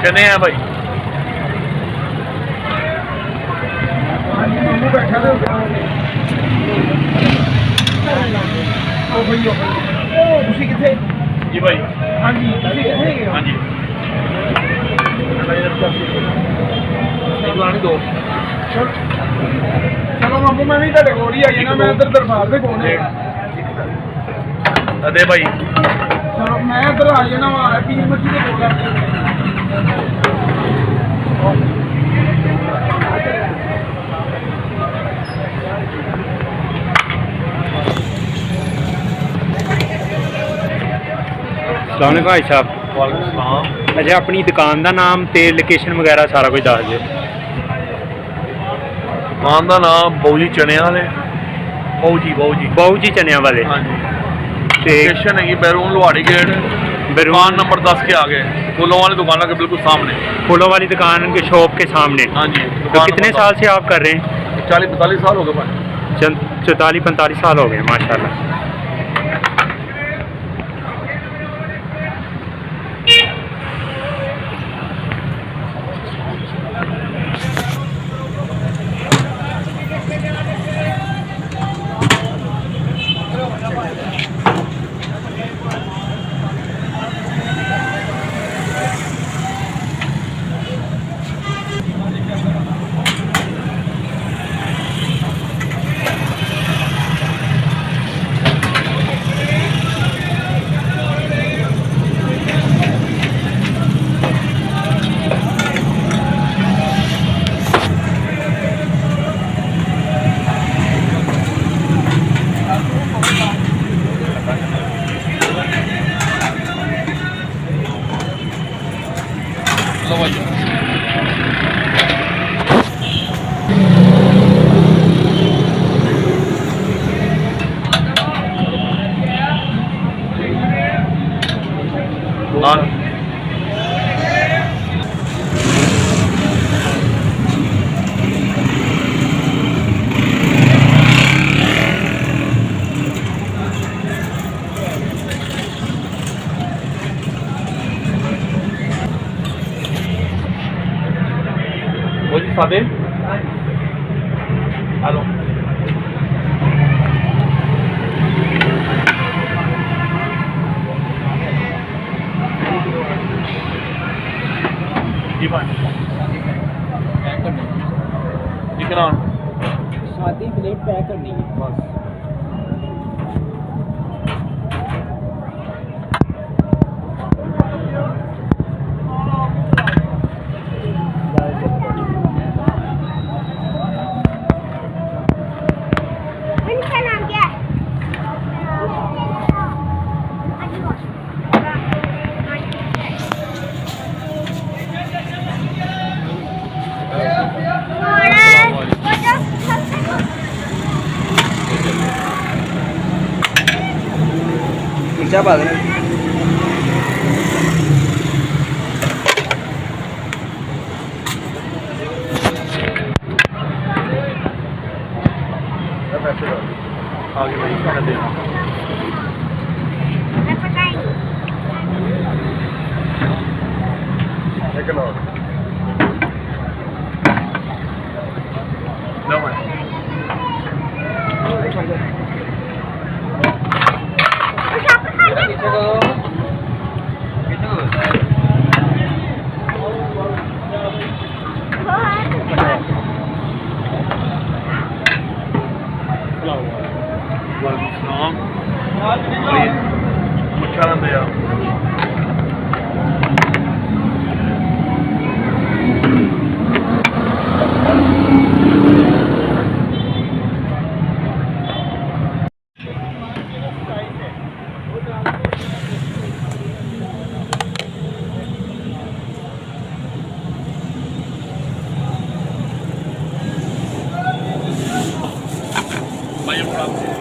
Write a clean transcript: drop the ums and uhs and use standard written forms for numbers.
चने हैं भाई जी भाई हाँ जी हाँ जी दो चलो मामू मैं भी तेरे कोल ही आई ना मैं इधर दरबार से कोने अदे भाई चलो मैं इधर आ जाना वा पीर मच्छी के कोल अस्सलाम वालेकुम भाई साहब। अच्छा अपनी दुकान का नाम ते लोकेशन वगैरह सारा कुछ दस दो। दुकान का नाम बाऊ चने वाले बाऊ जी चने वाले हाँ जी। लोकेशन है बैरून लोहाड़ी गेट दुकान नंबर 10 के आगे फूलों वाली दुकान के बिल्कुल सामने। फूलों वाली दुकान के शॉप के सामने हाँ जी। तो कितने साल से आप कर रहे हैं? 40-45 साल हो गए भाई। 44-45 साल हो गए माशाल्लाह। सादे हेलो जी भाई कितना सादी प्लेट पैक करनी है बस। क्या बात है आगे भाई क्या देना ਪ੍ਰੋਗਰਾਮ